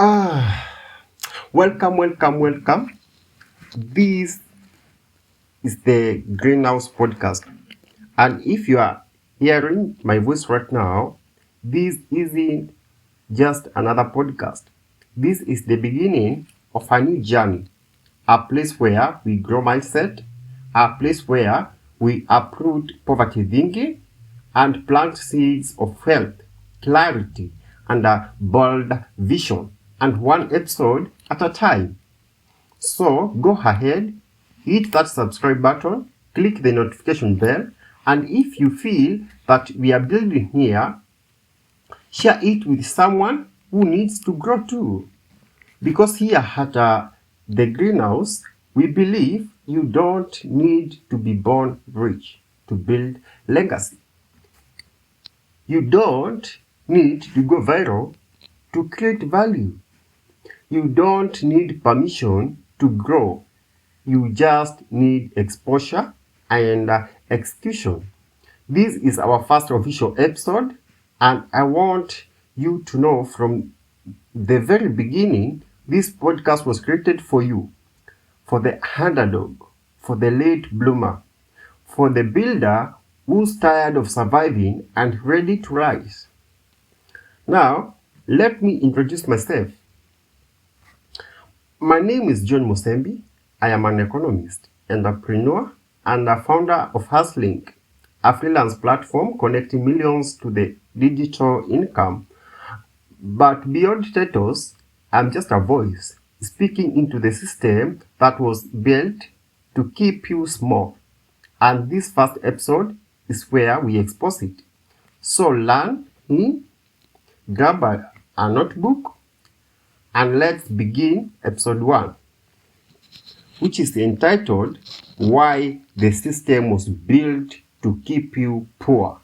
Ah, welcome. This is the Greenhouse Podcast. And if you are hearing my voice right now, this isn't just another podcast. This is the beginning of a new journey, a place where we grow mindset, a place where we uproot poverty thinking and plant seeds of health, clarity, and a bold vision, and one episode at a time. So go ahead, hit that subscribe button, click the notification bell, and if you feel that we are building here, share it with someone who needs to grow too. Because here at the greenhouse, we believe you don't need to be born rich to build legacy. You don't need to go viral to create value. You don't need permission to grow. You just need exposure and execution. This is our first official episode, and I want you to know from the very beginning, this podcast was created for you, for the underdog, for the late bloomer, for the builder who's tired of surviving and ready to rise. Now, let me introduce myself. My name is John Musembi. I am an economist, entrepreneur, and a founder of Hustlink, a freelance platform connecting millions to the digital income. But beyond titles, I'm just a voice speaking into the system that was built to keep you small. And this first episode is where we expose it. So learn in, grab a notebook, and let's begin episode 1, which is entitled Why the System Was Built to Keep You Poor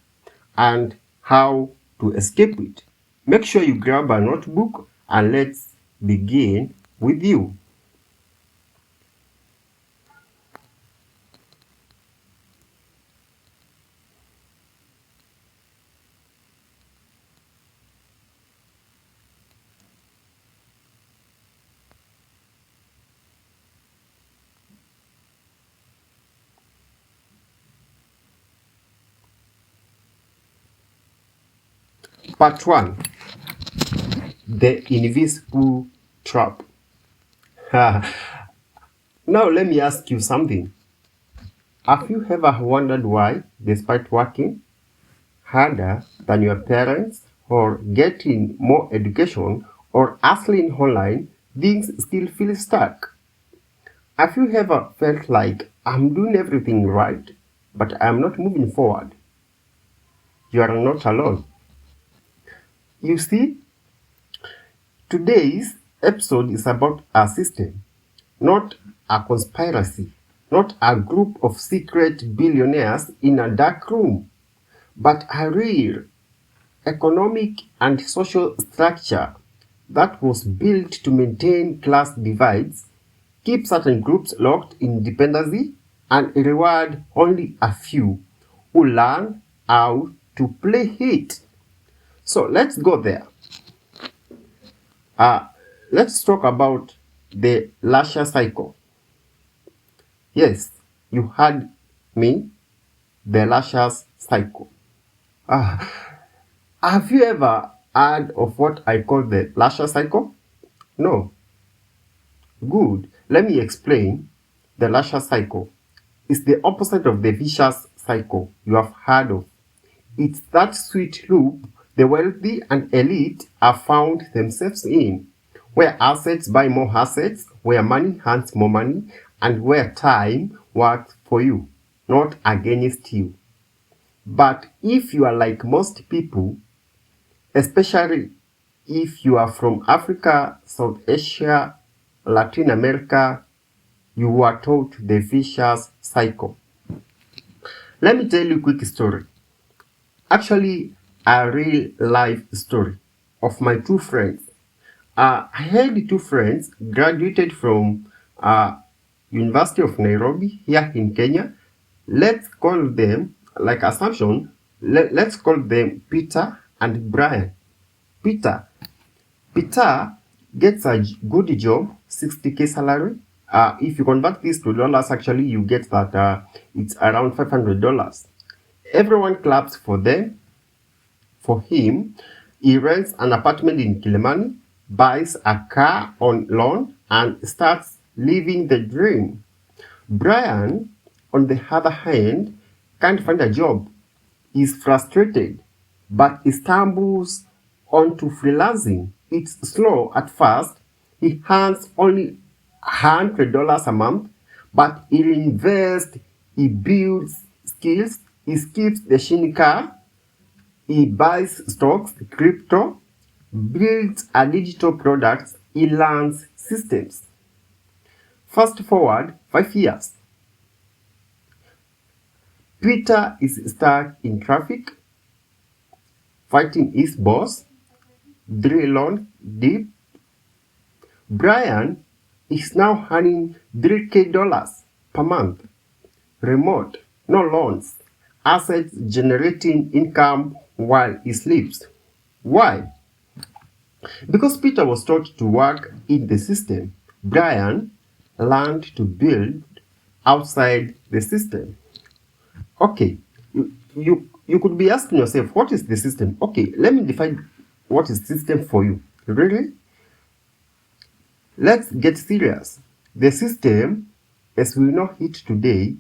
and How to Escape It. Make sure you grab a notebook and let's begin with you. Part 1. The Invisible Trap. Now let me ask you something. Have you ever wondered why, despite working harder than your parents or getting more education or hustling online, things still feel stuck? Have you ever felt like I'm doing everything right, but I'm not moving forward? You are not alone. You see, today's episode is about a system, not a conspiracy, not a group of secret billionaires in a dark room, but a real economic and social structure that was built to maintain class divides, keep certain groups locked in dependency, and reward only a few who learn how to play it. So let's go there. Let's talk about the Lasher cycle. Yes, you heard me, the Lasher's cycle. Have you ever heard of what I call the Lasher cycle? No. Good. Let me explain. The Lasher cycle is the opposite of the vicious cycle you have heard of. It's that sweet loop the wealthy and elite have found themselves in, where assets buy more assets, where money hunts more money, and where time works for you, not against you. But if you are like most people, especially if you are from Africa, South Asia, Latin America, you were taught the vicious cycle. Let me tell you a quick story. Actually, a real life story of my two friends. I had two friends graduated from University of Nairobi here in Kenya. Let's call them, like assumption, let's call them Peter and Brian. Peter gets a good job, 60K salary. If you convert this to dollars, actually, you get that it's around $500. Everyone claps for him. He rents an apartment in Kilimani, buys a car on loan, and starts living the dream. Brian, on the other hand, can't find a job. He's frustrated, but he stumbles onto freelancing. It's slow at first. He earns only $100 a month, but he invests, he builds skills, he skips the shiny car, he buys stocks, crypto, builds a digital product, he learns systems. Fast forward 5 years. Peter is stuck in traffic, fighting his boss, 3 loan deep. Brian is now earning $3K per month, remote, no loans, assets generating income while he sleeps. Why? Because Peter was taught to work in the system, Brian learned to build outside the system. Okay, you could be asking yourself, what is the system? Okay, let me define what is system for you. Really? Let's get serious. The system, as we know it today,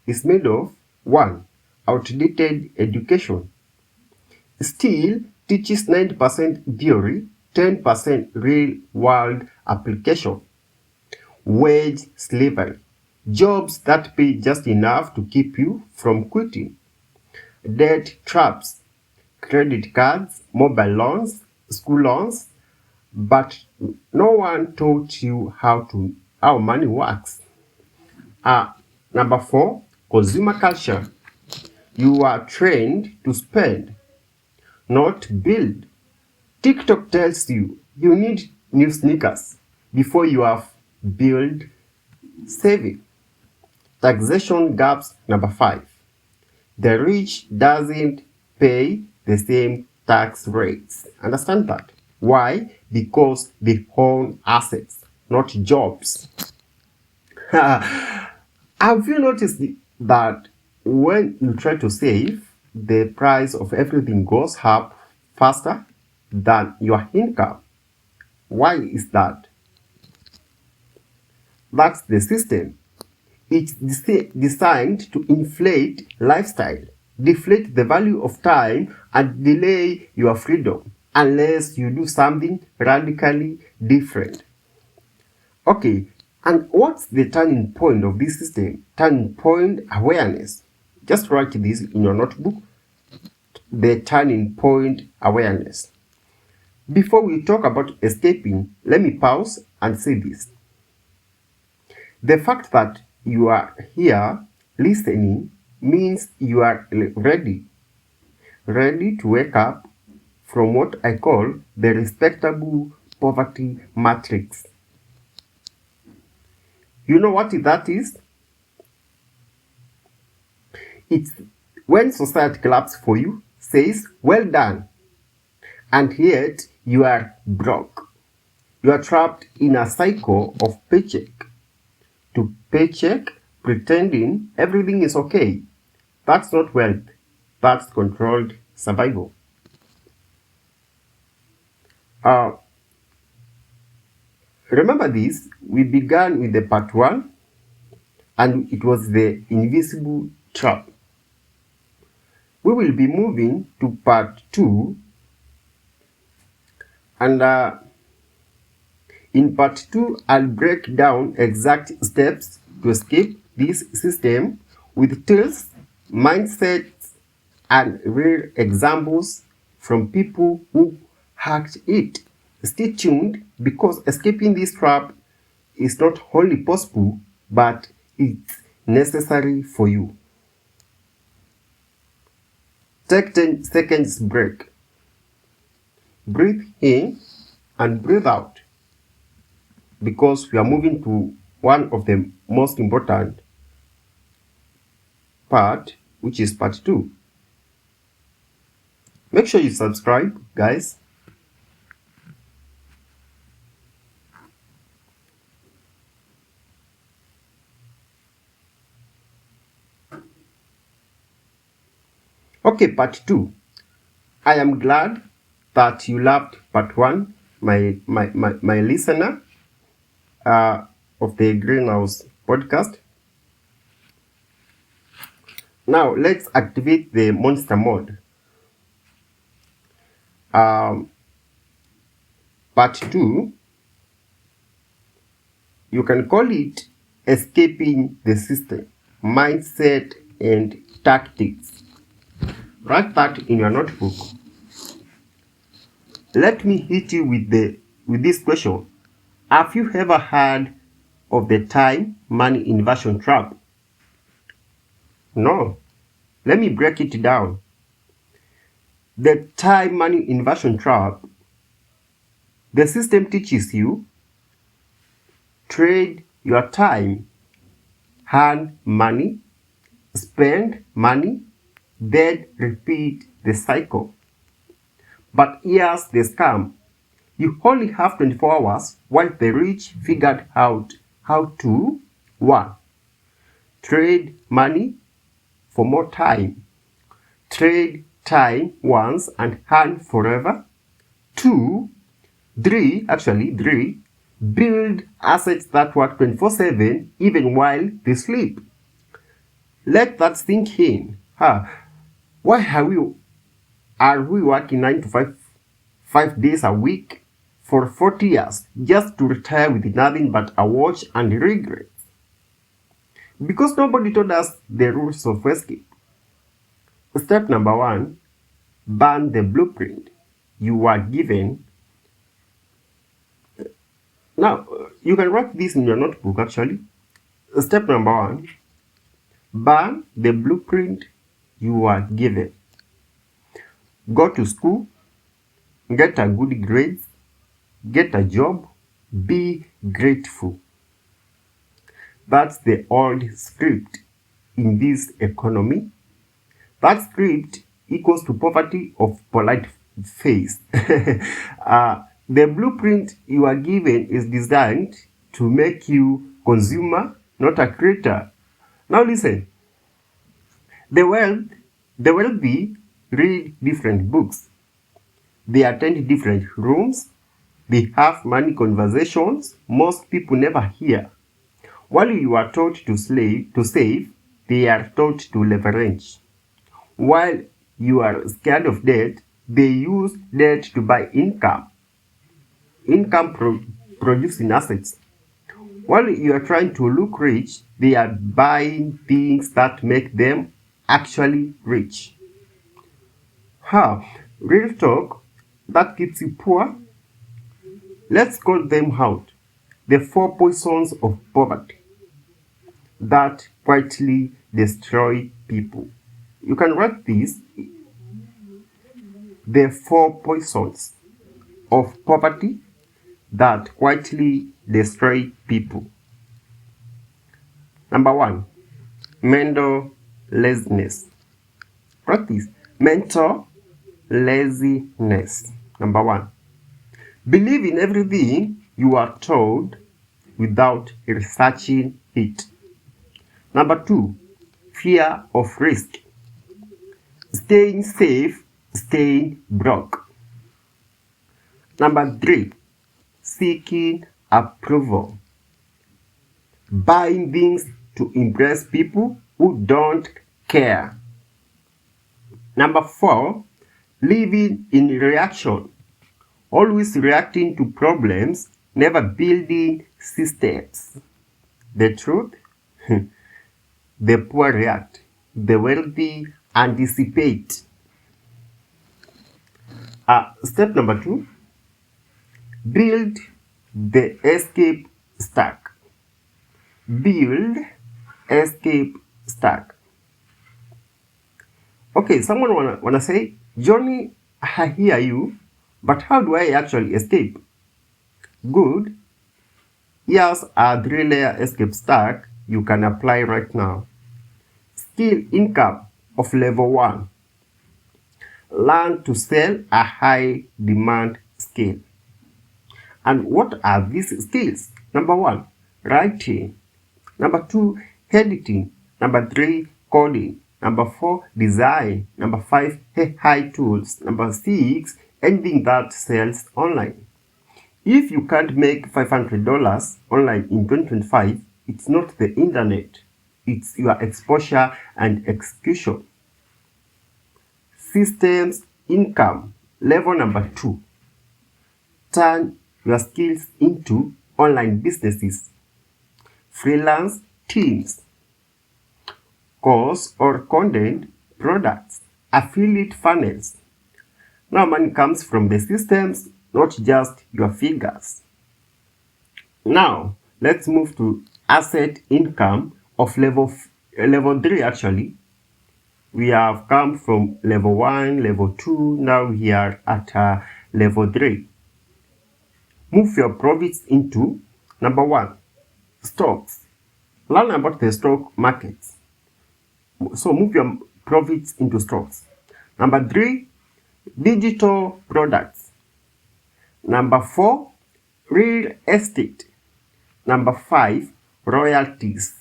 is made of 1. Outdated education. Still teaches 90% theory, 10% real-world application. Wage slavery. Jobs that pay just enough to keep you from quitting. Debt traps. Credit cards, mobile loans, school loans, but no one taught you how money works. Number 4, consumer culture. You are trained to spend, not build. TikTok tells you you need new sneakers before you have built saving. Taxation gaps. Number 5. The rich doesn't pay the same tax rates. Understand that? Why? Because they own assets, not jobs. Have you noticed that when you try to save, the price of everything goes up faster than your income? Why is that? That's the system. It's designed to inflate lifestyle, deflate the value of time, and delay your freedom unless you do something radically different. Okay, and what's the turning point of this system? Turning point: awareness. Just write this in your notebook. The turning point: awareness. Before we talk about escaping, let me pause and say this. The fact that you are here listening means you are ready to wake up from what I call the respectable poverty matrix. You know what that is? It's when society claps for you, says, well done, and yet you are broke. You are trapped in a cycle of paycheck to paycheck, pretending everything is okay. That's not wealth. That's controlled survival. Remember this, we began with the part 1, and it was the invisible trap. We will be moving to part 2, and in part 2, I'll break down exact steps to escape this system with tools, mindsets, and real examples from people who hacked it. Stay tuned, because escaping this trap is not only possible, but it's necessary for you. Take 10 seconds break. Breathe in and breathe out, because we are moving to one of the most important part, which is part 2. Make sure you subscribe, guys. Okay, part 2. I am glad that you loved part 1, my listener of the Greenhouse podcast. Now, let's activate the monster mode. Part 2, you can call it escaping the system, mindset and tactics. Write that in your notebook. Let me hit you with this question. Have you ever heard of the time money inversion trap? No. Let me break it down. The time money inversion trap, the system teaches you trade your time, earn money, spend money, then repeat the cycle. But here's the scam. You only have 24 hours while the rich figured out how to 1. Trade money for more time. Trade time once and earn forever. 2. 3. Build assets that work 24/7 even while they sleep. Let that sink in. Why are we working 9 to 5 days a week for 40 years just to retire with nothing but a watch and regrets? Because nobody told us the rules of escape. Step number 1, burn the blueprint you were given. Now, you can write this in your notebook actually. Step number 1, burn the blueprint you were given. Go to school, get a good grades, get a job, be grateful. That's the old script in this economy. That script equals to poverty of polite face. The blueprint you are given is designed to make you consumer, not a creator. Now listen. The wealthy read different books. They attend different rooms. They have money conversations most people never hear. While you are taught to save, they are taught to leverage. While you are scared of debt, they use debt to buy income. Producing assets. While you are trying to look rich, they are buying things that make them actually rich. Real talk that keeps you poor? Let's call them out. The 4 poisons of poverty that quietly destroy people. You can write this. The 4 poisons of poverty that quietly destroy people. Number 1, mental laziness. Write this. Mental laziness. Number 1. Believe in everything you are told without researching it. Number 2, fear of risk. Staying safe, staying broke. Number 3, seeking approval. Buying things to impress people who don't care. Number 4, living in reaction. Always reacting to problems, never building systems. The truth? The poor react, the wealthy anticipate. Step number 2, build the escape stack. Build escape stack. Okay, someone wanna say, Johnny, I hear you, but how do I actually escape? Good. Here's a 3-layer escape stack you can apply right now. Skill income of level 1. Learn to sell a high demand skill. And what are these skills? Number 1, writing. Number 2, editing. Number 3, coding. Number 4, design. Number 5, AI tools. Number 6, anything that sells online. If you can't make $500 online in 2025, it's not the internet. It's your exposure and execution. Systems income. Level number 2. Turn your skills into online businesses. Freelance teams. Course or content products. Affiliate funnels. Now money comes from the systems, not just your figures. Now, let's move to asset income of level 3 actually. We have come from level 1, level 2, now we are at level 3. Move your profits into number 1, stocks. Learn about the stock markets. So move your profits into stocks. Number 3, digital products. Number 4, real estate. Number 5, royalties.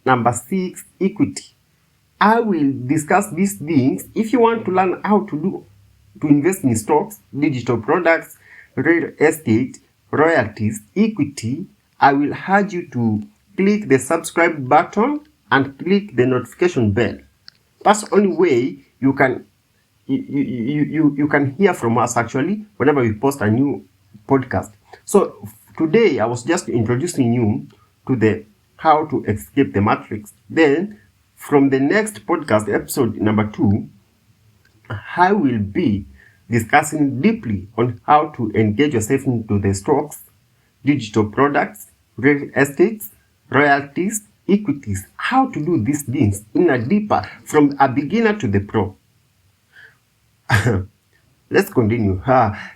Number 6, equity. I will discuss these things. If you want to learn how to invest in stocks, digital products, real estate, royalties, equity, I will urge you to click the subscribe button and click the notification bell. That's the only way you can hear from us actually whenever we post a new podcast. So today I was just introducing you to the how to escape the matrix. Then from the next podcast, episode number 2, I will be discussing deeply on how to engage yourself into the stocks, digital products, real estate, royalties, equities, how to do these things in a deeper, from a beginner to the pro. Let's continue.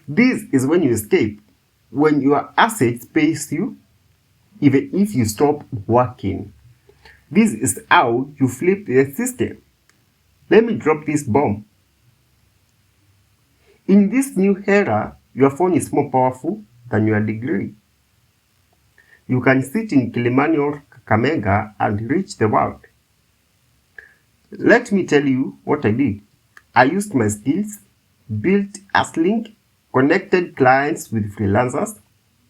This is when you escape, when your assets pays you, even if you stop working. This is how you flip the system. Let me drop this bomb. In this new era, your phone is more powerful than your degree. You can sit in Kilimani or Kakamega and reach the world. Let me tell you what I did. I used my skills, built Hustlink, connected clients with freelancers,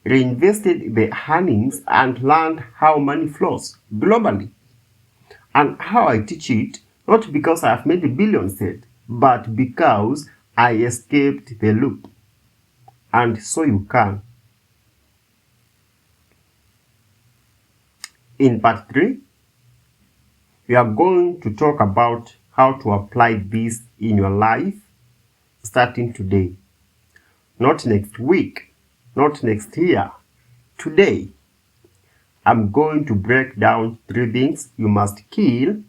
reinvested the earnings, and learned how money flows globally. And how I teach it, not because I have made billions yet, but because I escaped the loop. And so you can. In part 3, we are going to talk about how to apply this in your life starting today. Not next week, not next year, today. I'm going to break down 3 things you must kill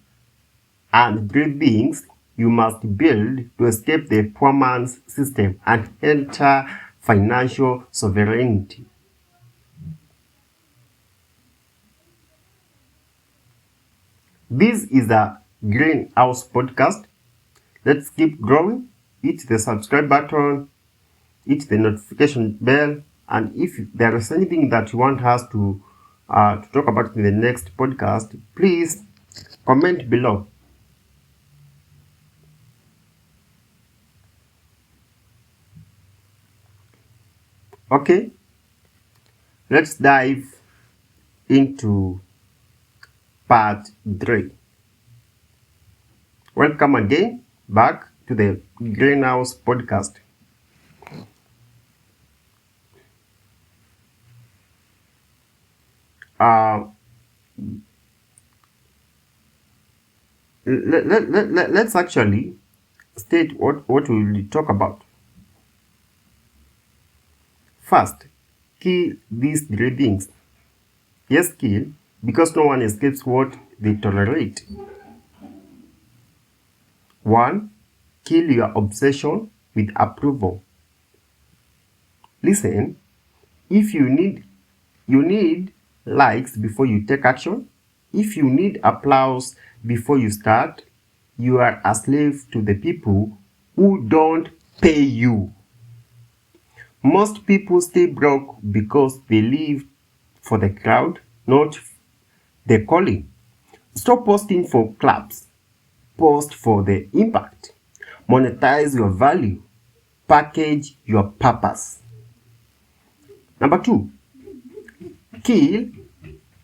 and 3 things you must build to escape the poor man's system and enter financial sovereignty. This is a Greenhouse podcast. Let's keep growing. Hit the subscribe button, hit the notification bell, and if there is anything that you want us to talk about in the next podcast, please comment below. Okay, let's dive into part 3. Welcome again back to the Greenhouse podcast. Let's actually state what we will talk about. First, kill these 3 things. Yes, kill, because no one escapes what they tolerate. 1. Kill your obsession with approval. Listen, if you need likes before you take action, if you need applause before you start, you are a slave to the people who don't pay you. Most people stay broke because they live for the crowd, not the calling. Stop posting for claps. post for the impact. Monetize your value. Package your purpose. Number 2, kill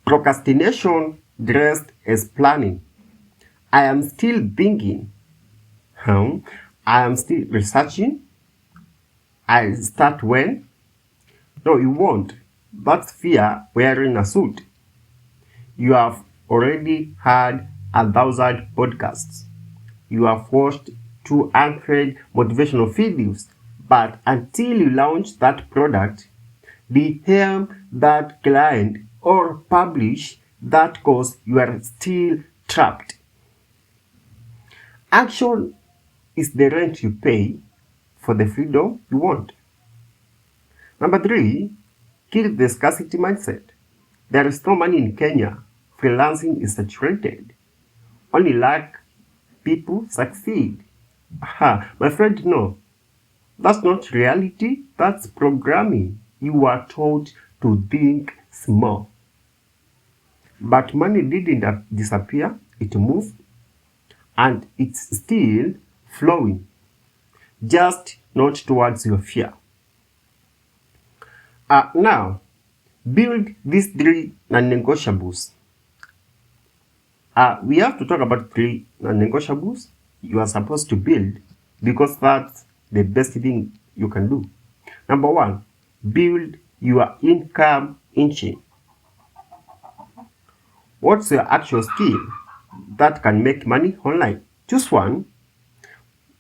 procrastination dressed as planning. I am still thinking. I am still researching. I'll start when? No, you won't. That's fear wearing a suit. You have already had 1,000 podcasts. You have watched 200 motivational videos. But until you launch that product, DM that client, or publish that course, you are still trapped. Action is the rent you pay for the freedom you want. Number 3, kill the scarcity mindset. There is no money in Kenya. Freelancing is saturated. Only luck people succeed. My friend, no. That's not reality. That's programming. You are taught to think small. But money didn't disappear. It moved. And it's still flowing. Just not towards your fear. Now, build these 3 non-negotiables. We have to talk about 3 non-negotiables you are supposed to build because that's the best thing you can do. Number 1, build your income engine. What's your actual skill that can make money online? Choose one.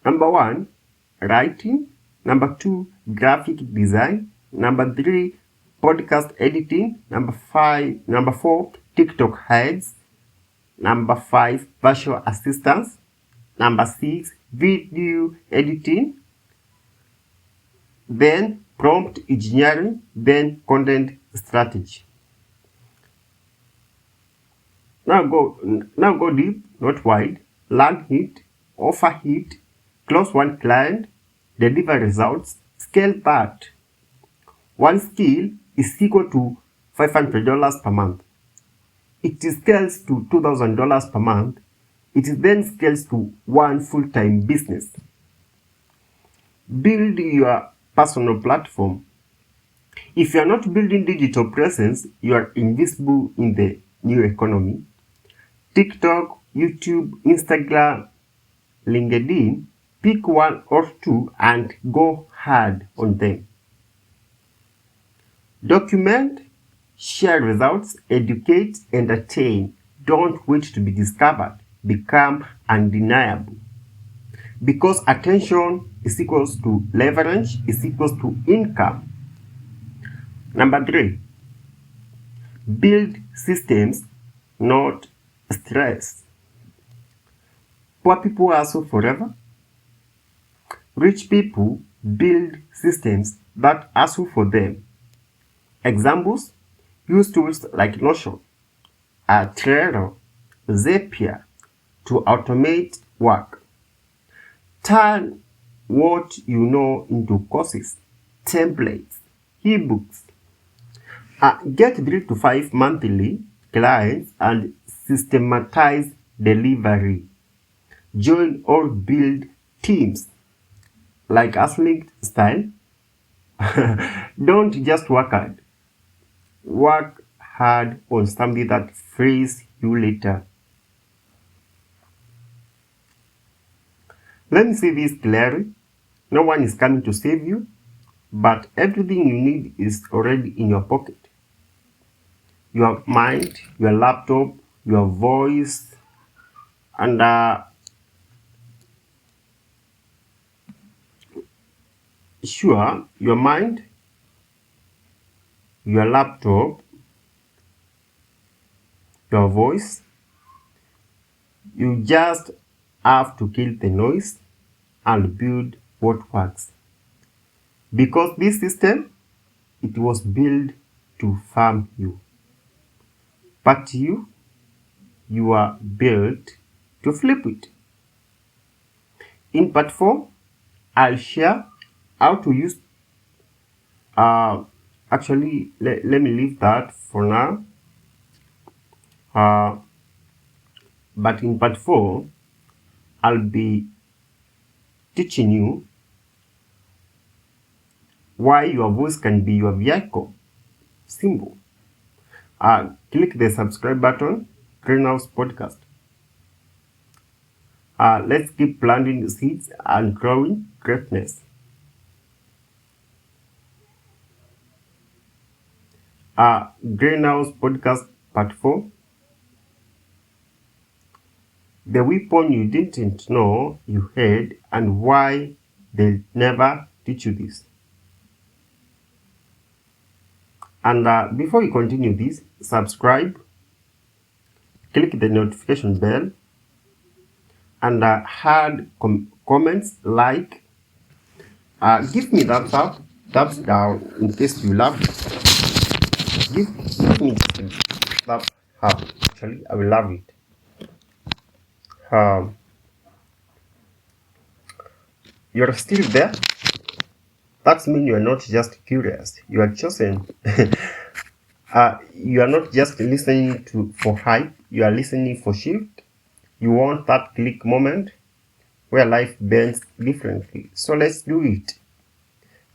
Number 1, writing. Number 2, graphic design. Number 3, podcast editing. Number 4, TikTok ads. Number 5, virtual assistants. Number 6, video editing. Then prompt engineering. Then content strategy. Now go deep, not wide. Learn it, offer it, close one client, deliver results, scale that. One skill is equal to $500 per month. It scales to $2,000 per month. It then scales to one full-time business. Build your personal platform. If you are not building digital presence, you are invisible in the new economy. TikTok, YouTube, Instagram, LinkedIn, pick 1 or 2 and go hard on them. Document, share results, educate, entertain. Don't wait to be discovered. Become undeniable. Because attention is equals to leverage, is equals to income. Number 3, build systems, not stress. Poor people hustle forever. Rich people build systems that hustle for them. Examples: use tools like Notion, Trello, Zapier to automate work. Turn what you know into courses, templates, ebooks. Get 3 to 5 monthly clients and systematize delivery. Join or build teams like Hustlink style. Don't just work hard. Work hard on something that frees you later. Let me say this clearly. No one is coming to save you, but everything you need is already in your pocket. Your mind, your laptop, your voice, and sure, your mind, your laptop, your voice. You just have to kill the noise and build what works. Because this system, it was built to farm you. But you are built to flip it. In part 4, I'll share how to use, actually, let me leave that for now. But in part 4, I'll be teaching you why your voice can be your vehicle. Simple. Click the subscribe button, Greenhouse Podcast. Let's keep planting seeds and growing greatness. Greenhouse Podcast Part 4. The weapon you didn't know you had and why they'll never teach you this. And before you continue this, subscribe, click the notification bell, and add comments, like, give me thumbs up, thumbs down in case you love it. Give me thumbs up, actually, I will love it. You're still there? That means you are not just curious, you are chosen. You are not just listening for hype, you are listening for shift. You want that click moment where life bends differently. So let's do it.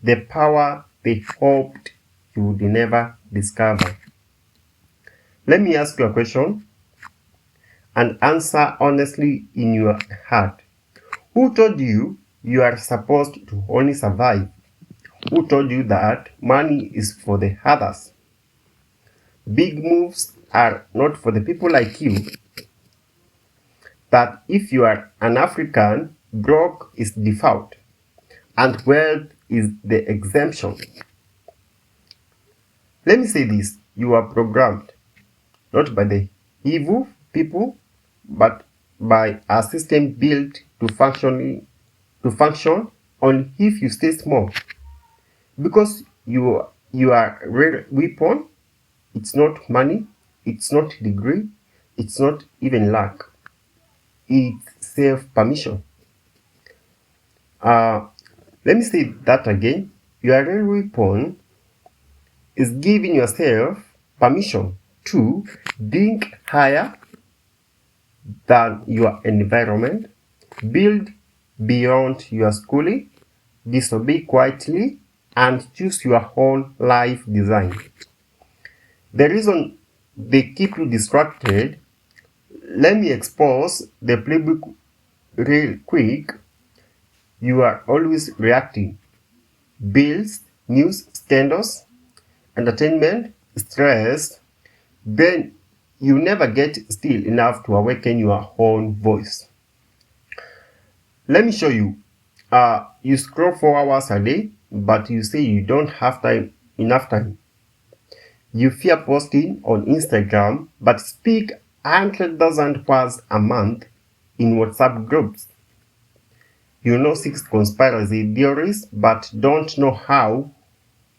The power they hoped you would never discover. Let me ask you a question and answer honestly in your heart. Who told you you are supposed to only survive? Who told you that money is for the others? Big moves are not for the people like you. That if you are an African, broke is default and wealth is the exemption. Let me say this, you are programmed not by the evil people, but by a system built to function only if you stay small. Because you are real weapon, it's not money, it's not degree, it's not even luck. It's self-permission. Let me say that again. Your real weapon is giving yourself permission to think higher than your environment, build beyond your schooling, disobey quietly, and choose your own life design. The reason they keep you distracted, let me expose the playbook real quick. You are always reacting. Bills, news, scandals, entertainment, stress. Then you never get still enough to awaken your own voice. Let me show you. You scroll 4 hours a day, but you say you don't have enough time. You fear posting on Instagram, but speak 100,000 words a month in WhatsApp groups. You know 6 conspiracy theories, but don't know how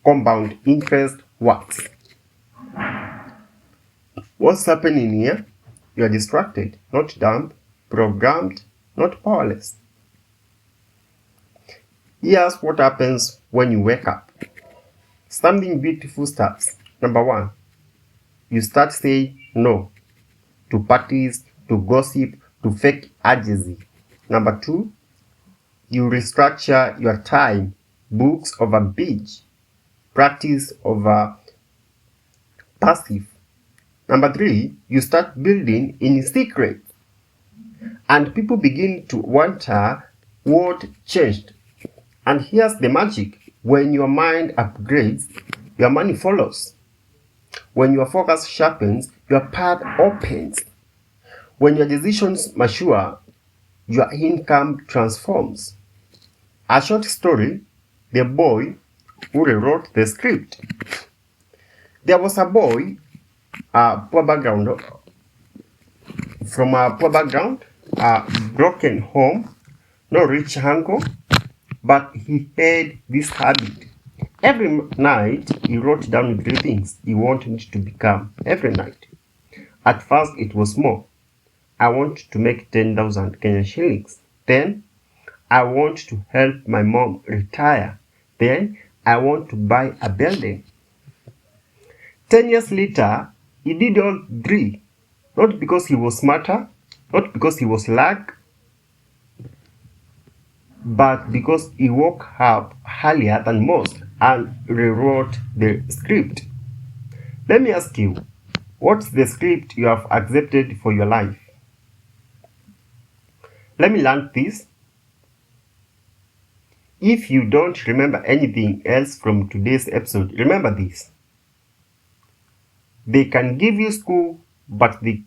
compound interest works. What's happening here? You are distracted, not dumb, programmed, not powerless. Here's what happens when you wake up. Something beautiful starts. Number 1, you start saying no to parties, to gossip, to fake urgency. Number 2, you restructure your time. Books over binge, practice over passive. Number 3, you start building in secret. And people begin to wonder what changed. And here's the magic. When your mind upgrades, your money follows. When your focus sharpens, your path opens. When your decisions mature, your income transforms. A short story, the boy who rewrote the script. There was a boy, from a poor background, a broken home, no rich uncle, but he had this habit. Every night, he wrote down 3 things he wanted to become. Every night. At first, it was small. I want to make 10,000 Kenyan shillings. Then, I want to help my mom retire. Then, I want to buy a building. 10 years later, he did all 3. Not because he was smarter, not because he was luck, but because he woke up earlier than most and rewrote the script. Let me ask you, what's the script you have accepted for your life? Let me learn this. If you don't remember anything else from today's episode, remember this. They can give you school, but they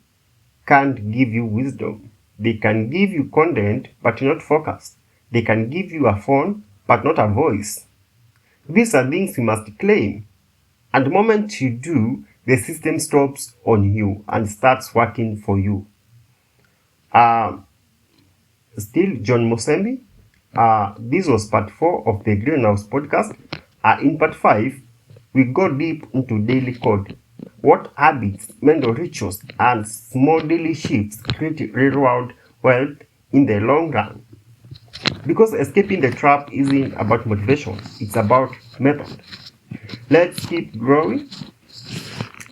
can't give you wisdom. They can give you content, but not focus. They can give you a phone, but not a voice. These are things you must claim. And the moment you do, the system stops on you and starts working for you. Still, John Musembi. This was part 4 of the Greenhouse podcast. In part 5, we go deep into daily code. What habits, mental rituals, and small daily shifts create real world wealth in the long run. Because escaping the trap isn't about motivation, it's about method. Let's keep growing,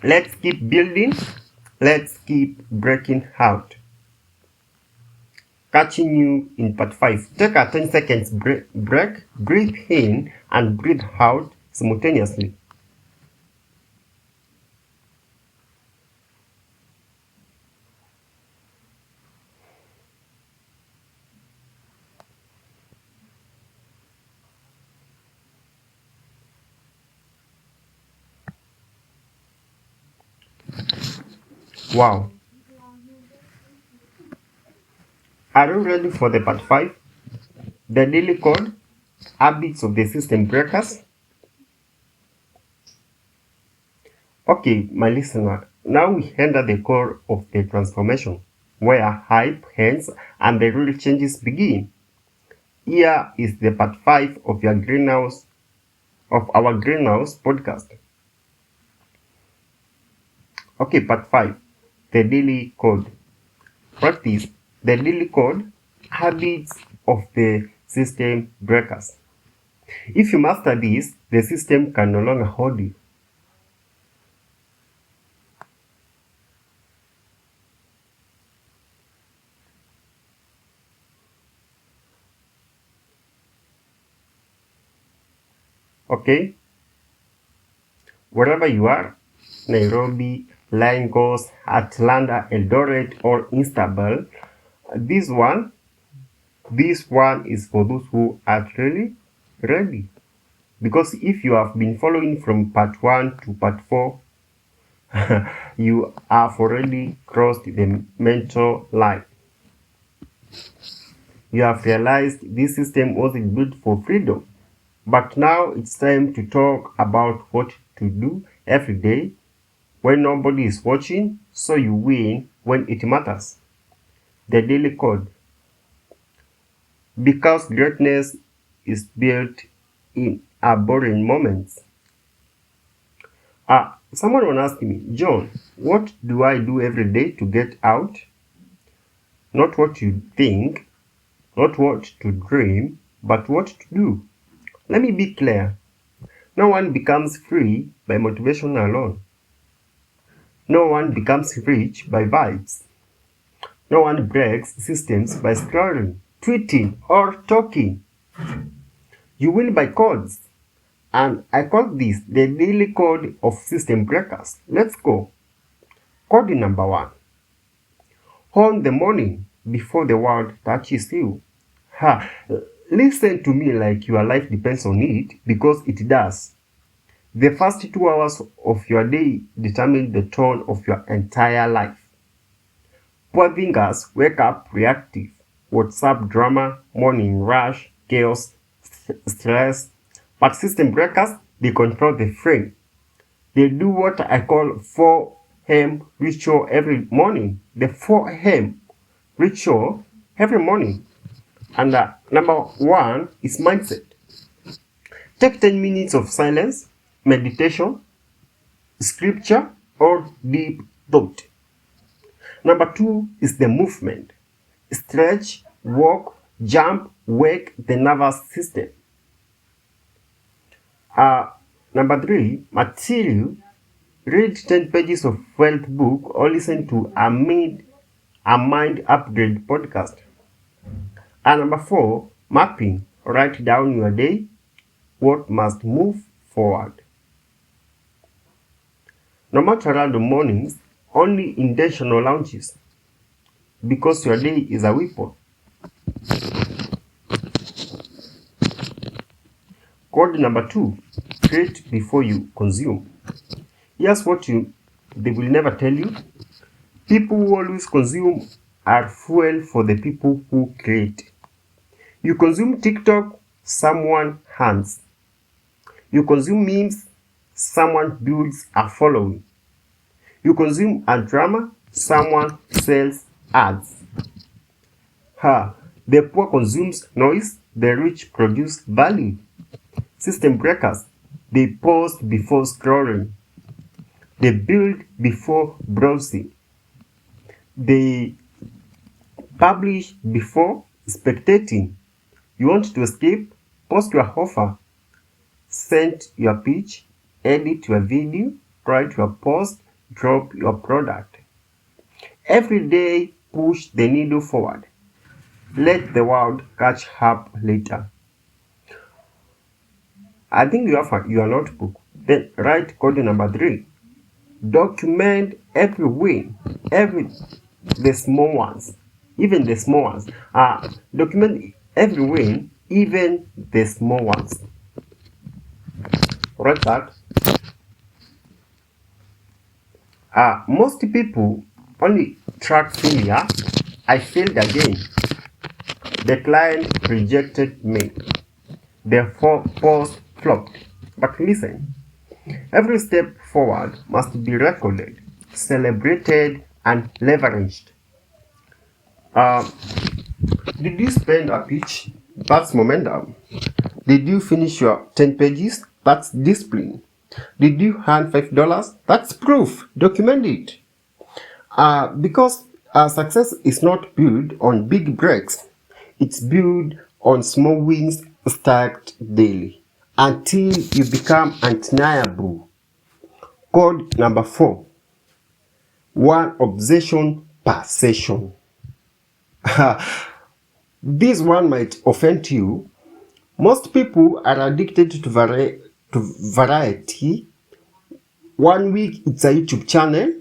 let's keep building, let's keep breaking out. Catching you in part 5. Take a 10 seconds break, breathe in and breathe out simultaneously. Wow. Are you ready for the part 5? The daily code, habits of the system breakers. Okay, my listener, now we enter the core of the transformation, where hype ends and the real changes begin. Here is the part 5 of our greenhouse podcast. Okay, part 5, the daily code. Practice the daily code, habits of the system breakers. If you master this, the system can no longer hold you. Okay? Wherever you are, Nairobi, Lagos, Atlanta, Eldoret, or Istanbul, this one is for those who are really ready. Because if you have been following from part 1 to part 4, you have already crossed the mental line. You have realized this system wasn't built for freedom. But now it's time to talk about what to do every day when nobody is watching, so you win when it matters. The daily code. Because greatness is built in a boring moments. Someone will ask me, John, what do I do every day to get out? Not what you think, not what to dream, but what to do. Let me be clear. No one becomes free by motivation alone. No one becomes rich by vibes. No one breaks systems by scrolling, tweeting, or talking. You win by codes. And I call this the daily code of system breakers. Let's go. Code number 1. Own the morning before the world touches you. Listen to me like your life depends on it, because it does. The first 2 hours of your day determine the tone of your entire life. Poor thinkers wake up reactive. WhatsApp drama, morning rush, chaos, stress. But system breakers, they control the frame. They do what I call 4 a.m. ritual every morning. The 4 a.m. ritual every morning. And number 1 is mindset. Take 10 minutes of silence, meditation, scripture, or deep thought. Number 2 is the movement. Stretch, walk, jump, wake the nervous system. Number 3, material. Read 10 pages of wealth book or listen to a mind upgrade podcast. And number 4, Mapping. Write down your day. What must move forward. No matter random mornings, only intentional launches. Because your day is a weapon. Code number 2. Create before you consume. Here's what they will never tell you. People who always consume are fuel for the people who create. You consume TikTok, someone hunts. You consume memes, someone builds a following. You consume a drama, someone sells ads. The poor consumes noise, the rich produce value. System breakers. They post before scrolling. They build before browsing. They publish before spectating. You want to escape? Post your offer. Send your pitch. Edit your video. Write your post. Drop your product. Every day, push the needle forward. Let the world catch up later. I think you have your notebook. Then write code number 3. Document every win, the small ones, even the small ones. Document every win, even the small ones. Write that. Most people only track failure. I failed again. The client rejected me. The post flopped. But listen, every step forward must be recorded, celebrated, and leveraged. Did you spend a pitch? That's momentum. Did you finish your 10 pages? That's discipline. Did you earn $5? That's proof. Document it. Because success is not built on big breaks. It's built on small wins stacked daily until you become undeniable. Code number 4. 1 obsession per session. This one might offend you. Most people are addicted to variety. 1 week it's a YouTube channel.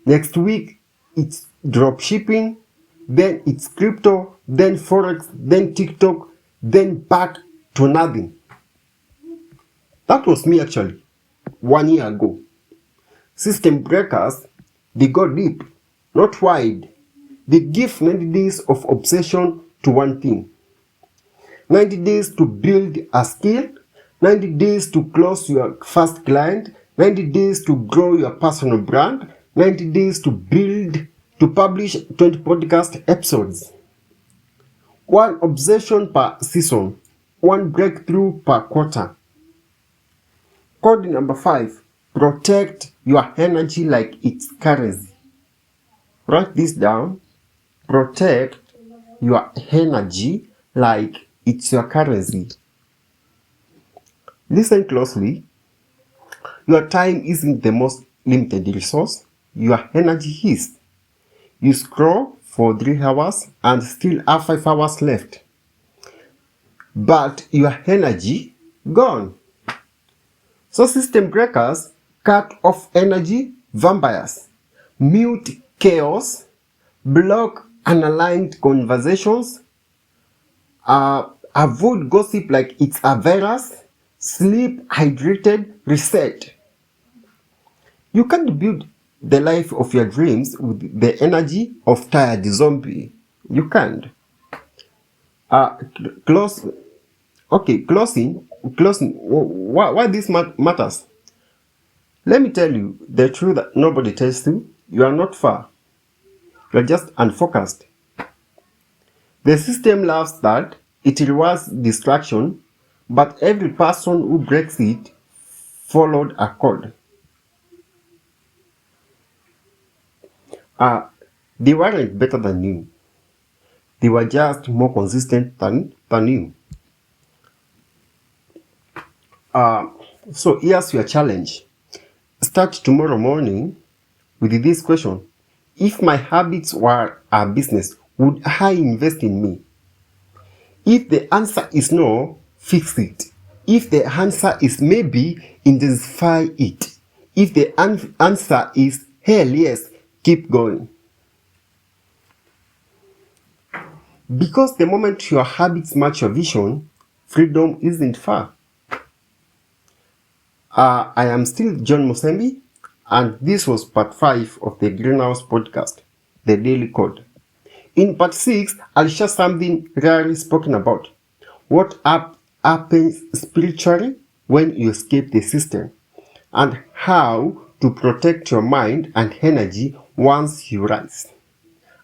Next week it's dropshipping. Then it's crypto. Then Forex. Then TikTok. Then back to nothing. That was me actually 1 year ago. System breakers, they go deep, not wide. They give 90 days of obsession to one thing. 90 days to build a skill, 90 days to close your first client, 90 days to grow your personal brand, 90 days to publish 20 podcast episodes. 1 obsession per season, 1 breakthrough per quarter. Code number 5. Protect your energy like it's currency. Write this down. Protect your energy like it's your currency. Listen closely. Your time isn't the most limited resource. Your energy is. You scroll for 3 hours and still have 5 hours left. But your energy gone. So system breakers cut off energy vampires, mute chaos, block unaligned conversations, avoid gossip like it's a virus, sleep hydrated, reset. You can't build the life of your dreams with the energy of tired zombie. You can't. Closing. Why this matters? Let me tell you the truth that nobody tells you. You are not far. You are just unfocused. The system loves that. It rewards distraction, but every person who breaks it followed a code. They weren't better than you. They were just more consistent than you. So here's your challenge. Start tomorrow morning with this question. If my habits were a business, would I invest in me? If the answer is no, fix it. If the answer is maybe, intensify it. If the answer is hell yes, keep going. Because the moment your habits match your vision, freedom isn't far. I am still John Musembi, and this was part 5 of the Greenhouse podcast, The Daily Code. In part 6, I'll share something rarely spoken about. What happens spiritually when you escape the system, and how to protect your mind and energy once you rise.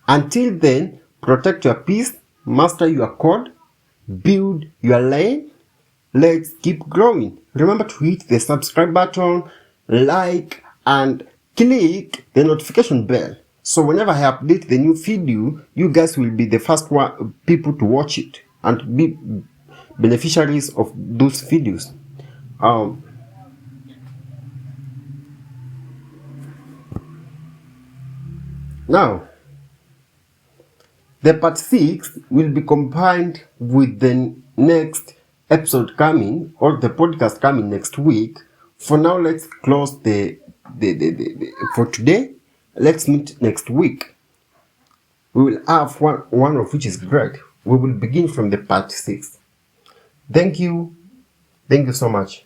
Until then, protect your peace, master your code, build your lane. Let's keep growing. Remember to hit the subscribe button, like, and click the notification bell. So whenever I update the new video, you guys will be the first people to watch it and be beneficiaries of those videos. Now, the part 6 will be combined with the next episode coming, or the podcast coming next week. For now, let's close the for today. Let's meet next week. We will have one of which is great. We will begin from the part 6. Thank you so much.